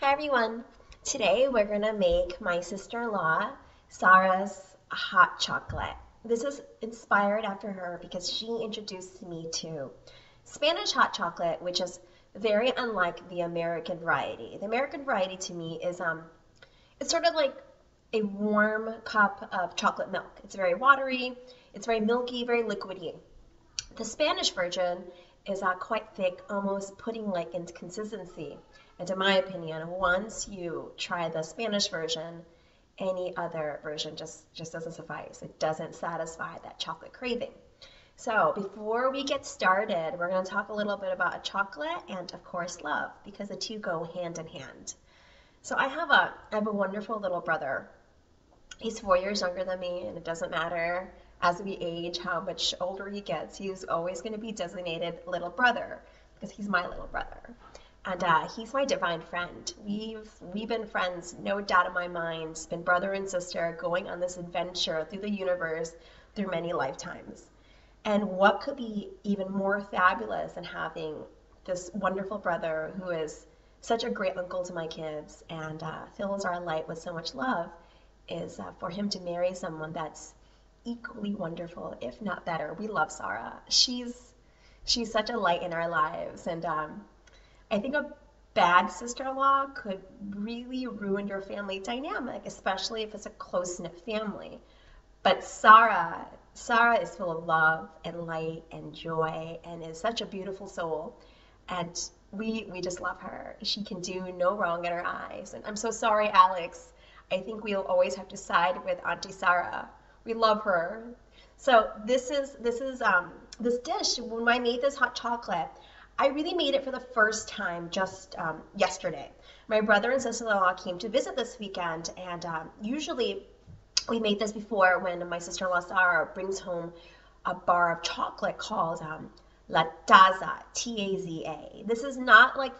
Hi everyone. Today we're gonna make my sister-in-law Sarah's hot chocolate. This is inspired after her because she introduced me to Spanish hot chocolate, which is very unlike the American variety. The American variety to me is it's sort of like a warm cup of chocolate milk. It's very watery, it's very milky, very liquidy. The Spanish version is quite thick, almost pudding-like in consistency. And in my opinion, once you try the Spanish version, any other version just doesn't suffice. It doesn't satisfy that chocolate craving. So before we get started, we're going to talk a little bit about chocolate and, of course, love, because the two go hand in hand. So I have a wonderful little brother. He's 4 years younger than me, and it doesn't matter as we age how much older he gets. He's always going to be designated little brother because he's my little brother. And he's my divine friend. We've been friends, no doubt in my mind, been brother and sister going on this adventure through the universe through many lifetimes. And what could be even more fabulous than having this wonderful brother who is such a great uncle to my kids and fills our light with so much love is for him to marry someone that's equally wonderful, if not better. We love Sarah. She's such a light in our lives, and I think a bad sister-in-law could really ruin your family dynamic, especially if it's a close-knit family. But Sarah is full of love and light and joy and is such a beautiful soul. And we just love her. She can do no wrong in our eyes. And I'm so sorry, Alex. I think we'll always have to side with Auntie Sarah. We love her. So this dish. When I made this hot chocolate, I really made it for the first time just yesterday. My brother and sister-in-law came to visit this weekend, and usually we made this before when my sister-in-law Sarah brings home a bar of chocolate called La Taza, T-A-Z-A. This is not like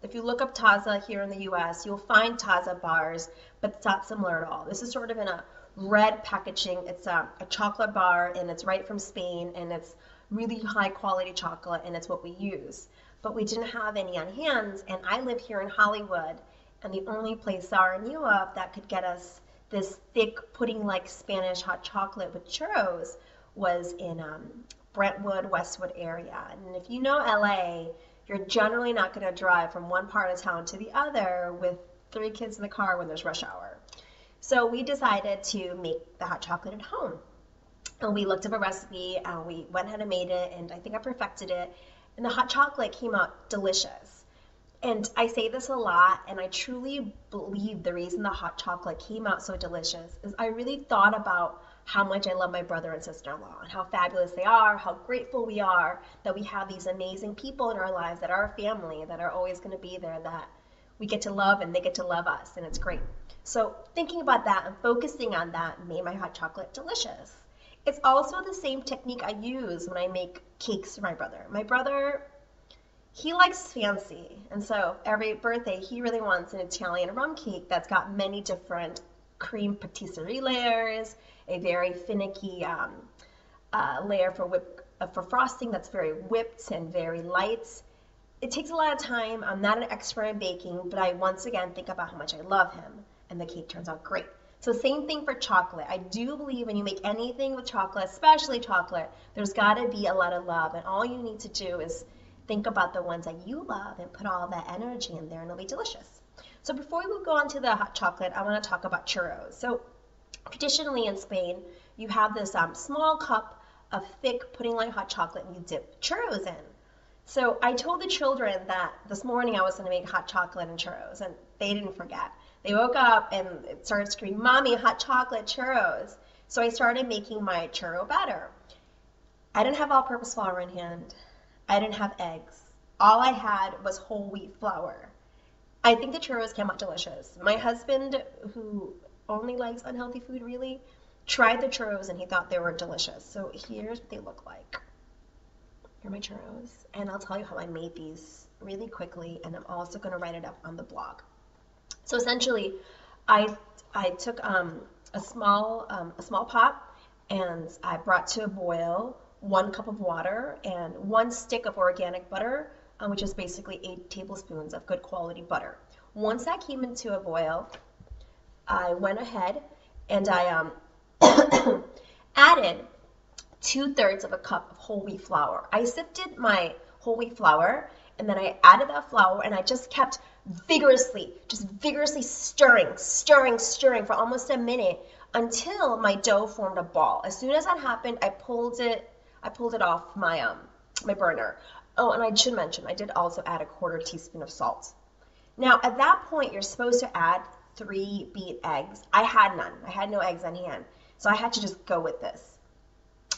if you look up Taza here in the US, you'll find Taza bars, but it's not similar at all. This is sort of in a red packaging. It's a chocolate bar, and it's right from Spain, and it's really high quality chocolate, and it's what we use. But we didn't have any on hand, and I live here in Hollywood, and the only place Sarah knew of that could get us this thick pudding-like Spanish hot chocolate with churros was in Brentwood, Westwood area. And if you know LA, you're generally not going to drive from one part of town to the other with 3 kids in the car when there's rush hour. So we decided to make the hot chocolate at home. And we looked up a recipe and we went ahead and made it, and I think I perfected it. And the hot chocolate came out delicious. And I say this a lot, and I truly believe the reason the hot chocolate came out so delicious is I really thought about how much I love my brother and sister-in-law and how fabulous they are, how grateful we are that we have these amazing people in our lives that are our family, that are always going to be there, that we get to love and they get to love us, and it's great. So thinking about that and focusing on that made my hot chocolate delicious. It's also the same technique I use when I make cakes for my brother. My brother, he likes fancy, and so every birthday he really wants an Italian rum cake that's got many different cream patisserie layers, a very finicky layer for frosting that's very whipped and very light. It takes a lot of time. I'm not an expert in baking, but I once again think about how much I love him, and the cake turns out great. So same thing for chocolate. I do believe when you make anything with chocolate, especially chocolate, there's got to be a lot of love, and all you need to do is think about the ones that you love and put all that energy in there, and it'll be delicious. So before we go on to the hot chocolate, I want to talk about churros. So traditionally in Spain, you have this small cup of thick pudding-like hot chocolate, and you dip churros in. So I told the children that this morning I was going to make hot chocolate and churros, and they didn't forget. They woke up and started screaming, "Mommy, hot chocolate churros." So I started making my churro batter. I didn't have all-purpose flour in hand. I didn't have eggs. All I had was whole wheat flour. I think the churros came out delicious. My husband, who only likes unhealthy food really, tried the churros and he thought they were delicious. So here's what they look like. Here are my churros. And I'll tell you how I made these really quickly, and I'm also going to write it up on the blog. So essentially, I took a small pot, and I brought to a boil 1 cup of water and 1 stick of organic butter, which is basically 8 tablespoons of good quality butter. Once that came into a boil, I went ahead and I added 2/3 of a cup of whole wheat flour. I sifted my whole wheat flour and then I added that flour and I just kept vigorously stirring for almost a minute until my dough formed a ball. As soon as that happened, I pulled it off my burner. Oh, and I should mention, I did also add a 1/4 teaspoon of salt. Now, at that point, you're supposed to add 3 beat eggs. I had none. I had no eggs on hand. So I had to just go with this.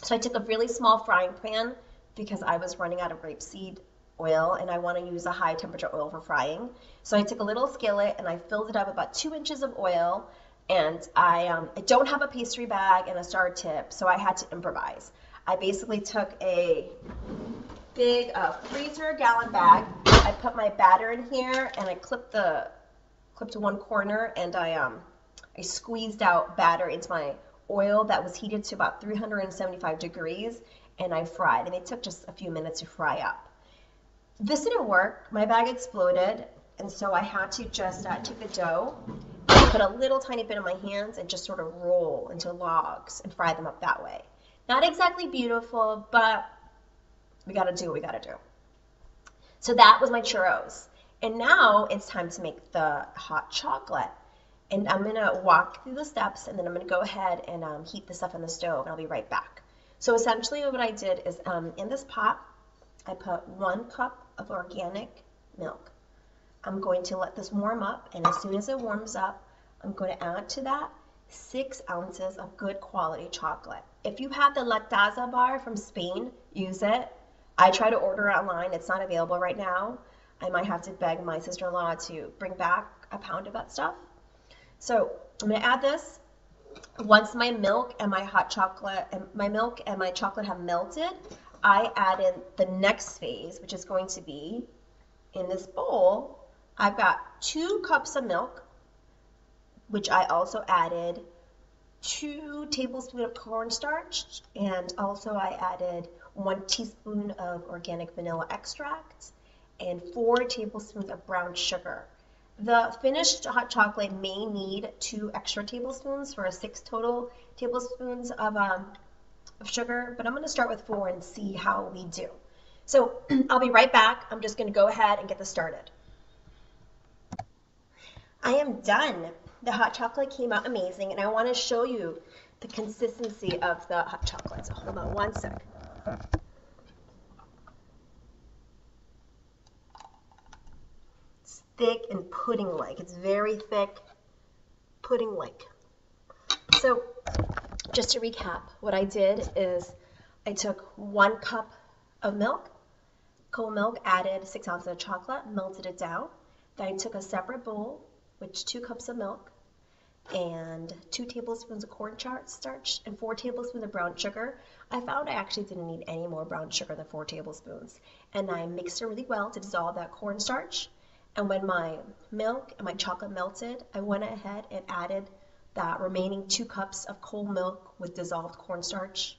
So I took a really small frying pan because I was running out of rapeseed oil and I want to use a high temperature oil for frying. So I took a little skillet and I filled it up about 2 inches of oil, and I don't have a pastry bag and a star tip, so I had to improvise. I basically took a big freezer gallon bag. I put my batter in here and I clipped one corner, and I squeezed out batter into my oil that was heated to about 375 degrees, and I fried, and it took just a few minutes to fry up. This didn't work. My bag exploded, and so I had to just take the dough and put a little tiny bit in my hands and just sort of roll into logs and fry them up that way. Not exactly beautiful, but we got to do what we got to do. So that was my churros. And now it's time to make the hot chocolate. And I'm going to walk through the steps, and then I'm going to go ahead and heat the stuff on the stove, and I'll be right back. So essentially what I did is in this pot, I put 1 cup of organic milk. I'm going to let this warm up, and as soon as it warms up, I'm going to add to that 6 ounces of good quality chocolate. If you have the Lactaza bar from Spain, use it. I try to order it online. It's not available right now. I might have to beg my sister-in-law to bring back a pound of that stuff. So I'm going to add this. Once my milk and my chocolate have melted, I add in the next phase, which is going to be in this bowl. I've got 2 cups of milk, which I also added 2 tablespoons of cornstarch, and also I added 1 teaspoon of organic vanilla extract and 4 tablespoons of brown sugar. The finished hot chocolate may need 2 extra tablespoons for 6 total tablespoons of sugar, but I'm going to start with 4 and see how we do. So I'll be right back. I'm just going to go ahead and get this started. I am done. The hot chocolate came out amazing, and I want to show you the consistency of the hot chocolate. So hold on one sec. It's thick and pudding-like. It's very thick, pudding-like. So just to recap, what I did is I took 1 cup of milk, cold milk, added 6 ounces of chocolate, melted it down. Then I took a separate bowl with 2 cups of milk and 2 tablespoons of cornstarch and 4 tablespoons of brown sugar. I found I actually didn't need any more brown sugar than 4 tablespoons. And I mixed it really well to dissolve that cornstarch. And when my milk and my chocolate melted, I went ahead and added that remaining 2 cups of cold milk with dissolved cornstarch,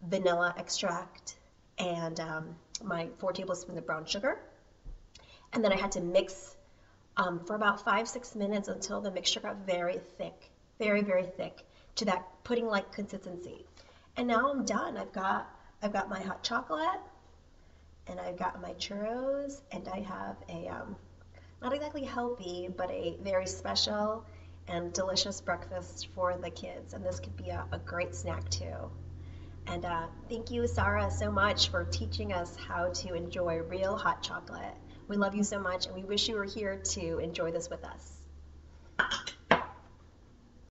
vanilla extract, and my 4 tablespoons of brown sugar. And then I had to mix for about 5-6 minutes until the mixture got very thick, very, very thick, to that pudding-like consistency. And now I'm done. I've got my hot chocolate, and I've got my churros, and I have a not exactly healthy, but a very special and delicious breakfast for the kids. And this could be a great snack too. And thank you, Sarah, so much for teaching us how to enjoy real hot chocolate. We love you so much, and we wish you were here to enjoy this with us.